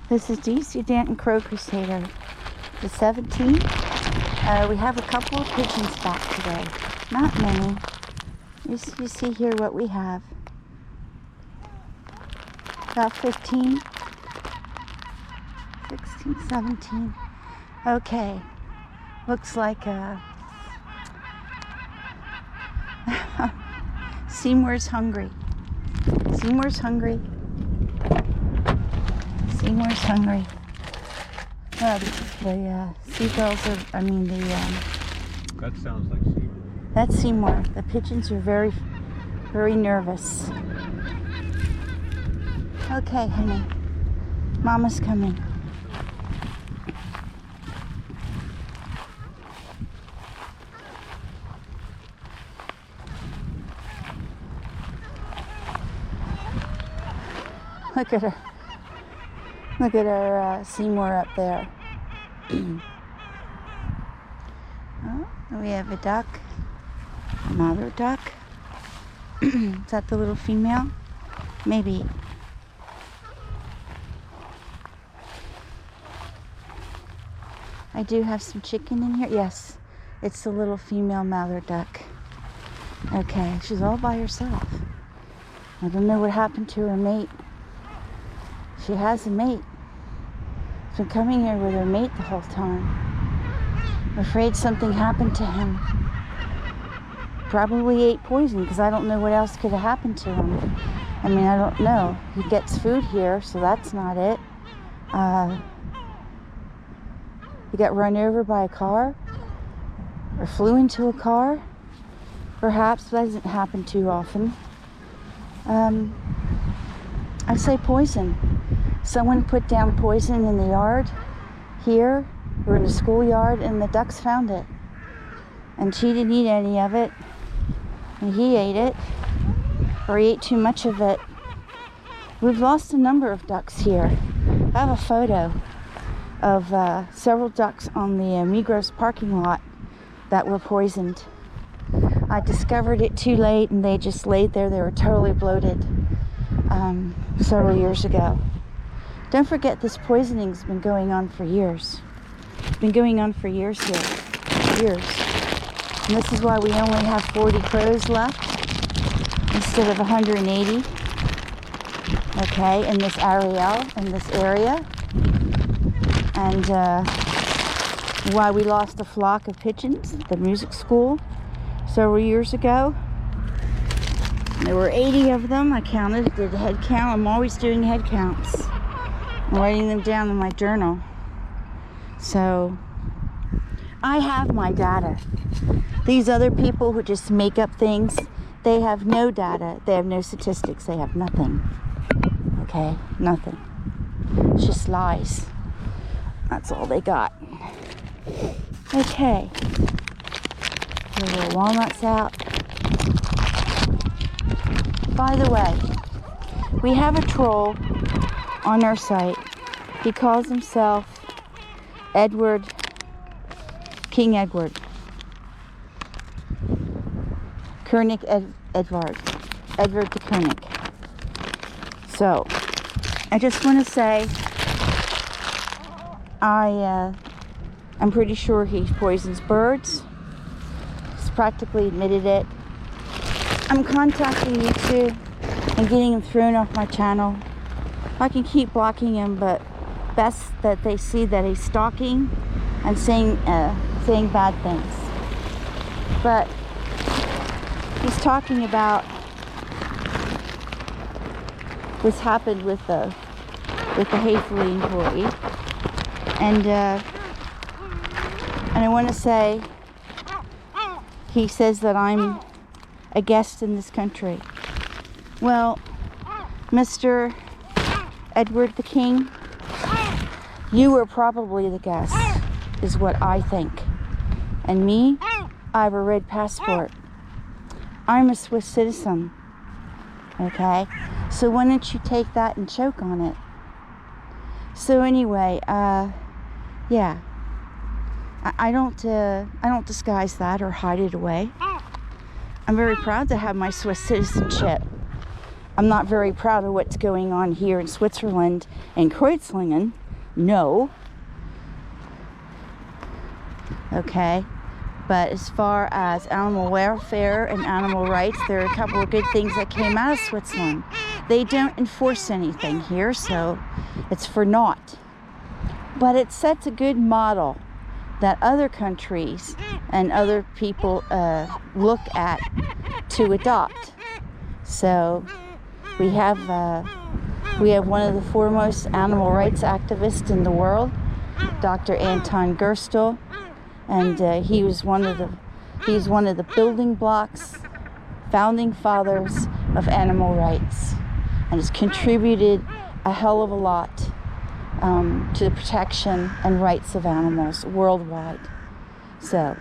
This is DC Danton Crow Crusader, the 17th. We have a couple of pigeons back today. Not many. You see here what we have. About 15, 16, 17. Okay. Looks like Seymour's hungry. Seymour's hungry. Seymour's hungry. The seagulls are, That sounds like Seymour. That's Seymour. The pigeons are very, very nervous. Okay, honey. Mama's coming. Look at her. Look at our Seymour up there. Oh, we have a duck. Another duck. Is that the little female? Maybe. I do have some chicken in here. Yes, it's the little female mother duck. Okay, she's all by herself. I don't know what happened to her mate. She has a mate. She's been coming here with her mate the whole time. I'm afraid something happened to him. Probably ate poison, because I don't know what else could have happened to him. I mean, I don't know. He gets food here, so that's not it. He got run over by a car, or flew into a car. Perhaps, that doesn't happen too often. I say poison. Someone put down poison in the yard here, or in the schoolyard, and the ducks found it. And she didn't eat any of it, and he ate it, or he ate too much of it. We've lost a number of ducks here. I have a photo of several ducks on the Migros parking lot that were poisoned. I discovered it too late, and they just laid there. They were totally bloated several years ago. Don't forget, this poisoning's been going on for years. It's been going on for years here. Years. And this is why we only have 40 crows left instead of 180. Okay, in this area, And why we lost a flock of pigeons at the music school several years ago. There were 80 of them. I counted, did a head count. I'm always doing head counts. I'm writing them down in my journal. So I have my data. These other people who just make up things, they have no data. They have no statistics. They have nothing. Okay? Nothing. It's just lies. That's all they got. Okay. Get a little walnuts out. By the way, we have a troll on our site. He calls himself King Edward. König Edward the König. So, I just want to say, I'm pretty sure he poisons birds. He's practically admitted it. I'm contacting YouTube and getting him thrown off my channel. I can keep blocking him, but best that they see that he's stalking and saying bad things. But he's talking about what's happened with the hatefully employee, and I want to say, he says that I'm a guest in this country. Well, Mr. Edward the King, you were probably the guest, is what I think. And me, I have a red passport. I'm a Swiss citizen. Okay? So why don't you take that and choke on it? So anyway, yeah. I don't disguise that or hide it away. I'm very proud to have my Swiss citizenship. I'm not very proud of what's going on here in Switzerland and Kreuzlingen. No. Okay. But as far as animal welfare and animal rights, there are a couple of good things that came out of Switzerland. They don't enforce anything here, so it's for naught. But it sets a good model that other countries and other people look at to adopt. So we have one of the foremost animal rights activists in the world, Dr. Anton Gerstel, and he's one of the building blocks, founding fathers of animal rights, and has contributed a hell of a lot to the protection and rights of animals worldwide. So,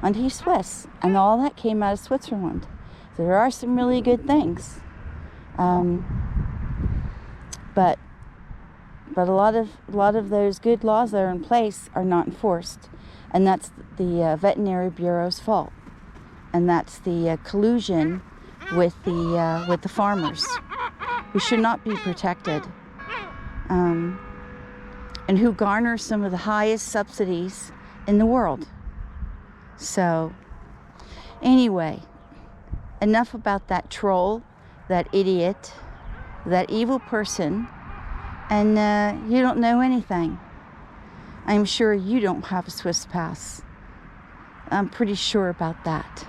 and he's Swiss, and all that came out of Switzerland. So there are some really good things, but a lot of those good laws that are in place are not enforced, and that's the veterinary bureau's fault, and that's the collusion with the farmers, who should not be protected, and who garner some of the highest subsidies in the world. So, anyway, enough about that troll, that idiot, that evil person, and you don't know anything. I'm sure you don't have a Swiss pass. I'm pretty sure about that.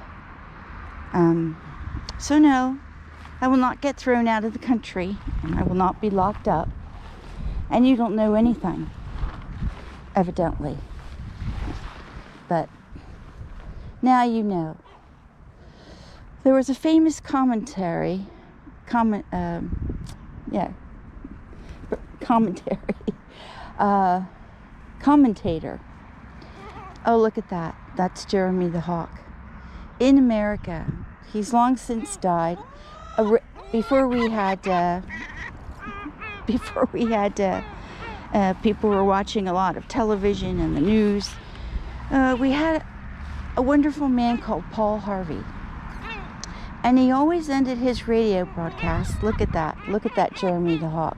So no, I will not get thrown out of the country. I will not be locked up. And you don't know anything, evidently. But now you know. There was a famous commentator. Oh, look at that. That's Jeremy the Hawk. In America, he's long since died. Before we had people were watching a lot of television and the news, we had a wonderful man called Paul Harvey. And he always ended his radio broadcast, look at that Jeremy the Hawk,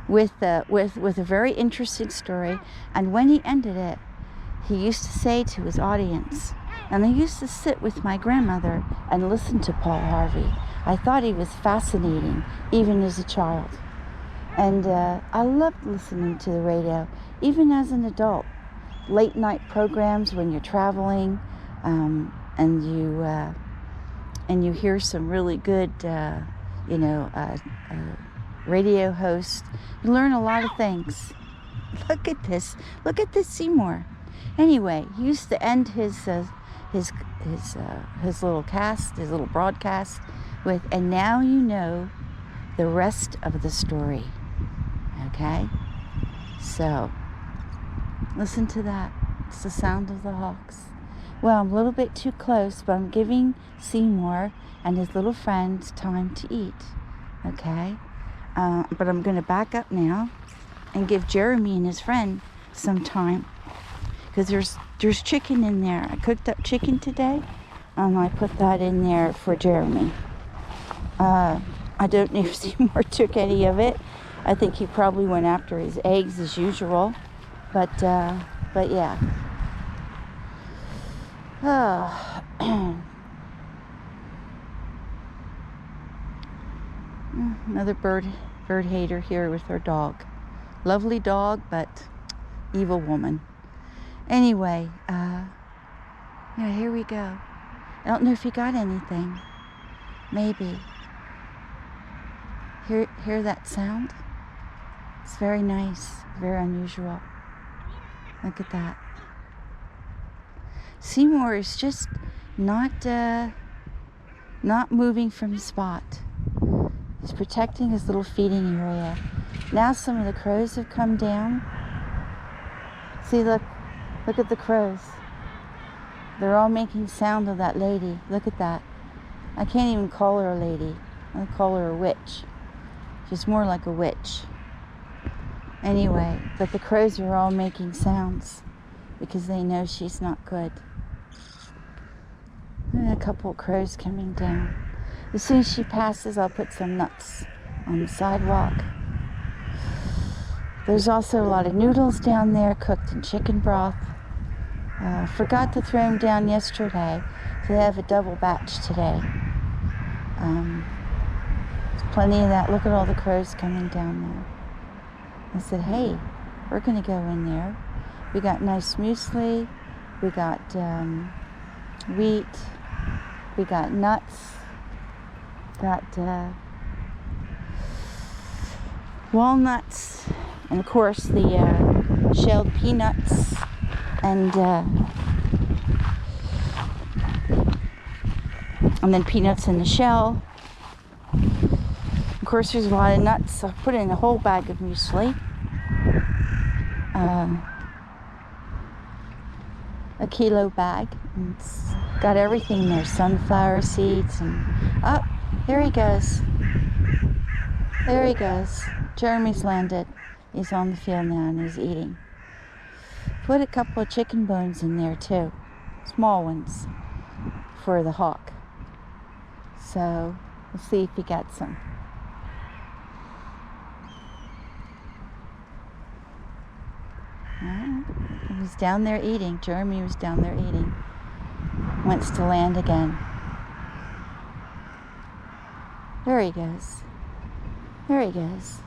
with a very interesting story. And when he ended it, he used to say to his audience, and I used to sit with my grandmother and listen to Paul Harvey. I thought he was fascinating, even as a child. And I loved listening to the radio, even as an adult. Late night programs when you're traveling, and you hear some really good, radio hosts. You learn a lot of things. Look at this Seymour. Anyway, he used to end his little cast, his little broadcast with, and now you know the rest of the story. Okay? So, listen to that. It's the sound of the hawks. Well, I'm a little bit too close, but I'm giving Seymour and his little friends time to eat. Okay? But I'm going to back up now and give Jeremy and his friend some time. Because there's chicken in there. I cooked up chicken today, and I put that in there for Jeremy. I don't know if Seymour took any of it. I think he probably went after his eggs as usual. But yeah. Another bird hater here with her dog. Lovely dog, but evil woman. Anyway, here we go. I don't know if you got anything. Maybe. Hear that sound? It's very nice, very unusual. Look at that. Seymour is just not moving from the spot. He's protecting his little feeding area. Now some of the crows have come down. See, look at the crows. They're all making sound of that lady. Look at that. I can't even call her a lady. I'll call her a witch. She's more like a witch. Anyway, but the crows are all making sounds because they know she's not good. And a couple of crows coming down. As soon as she passes, I'll put some nuts on the sidewalk. There's also a lot of noodles down there cooked in chicken broth. Forgot to throw them down yesterday, so they have a double batch today. There's plenty of that. Look at all the crows coming down there. I said, hey, we're going to go in there. We got nice muesli. We got wheat. We got nuts. Got walnuts. And of course the shelled peanuts. And then peanuts in the shell. Of course, there's a lot of nuts. I put in a whole bag of muesli. A kilo bag. And it's got everything there. Sunflower seeds and... Oh, there he goes. There he goes. Jeremy's landed. He's on the field now and he's eating. Put a couple of chicken bones in there too. Small ones. For the hawk. So, we'll see if he gets some. He was down there eating. Jeremy was down there eating. Wants to land again. There he goes. There he goes.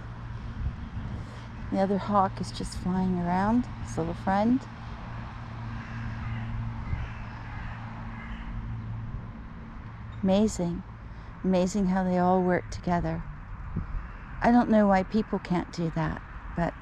The other hawk is just flying around, his little friend. Amazing. Amazing how they all work together. I don't know why people can't do that, but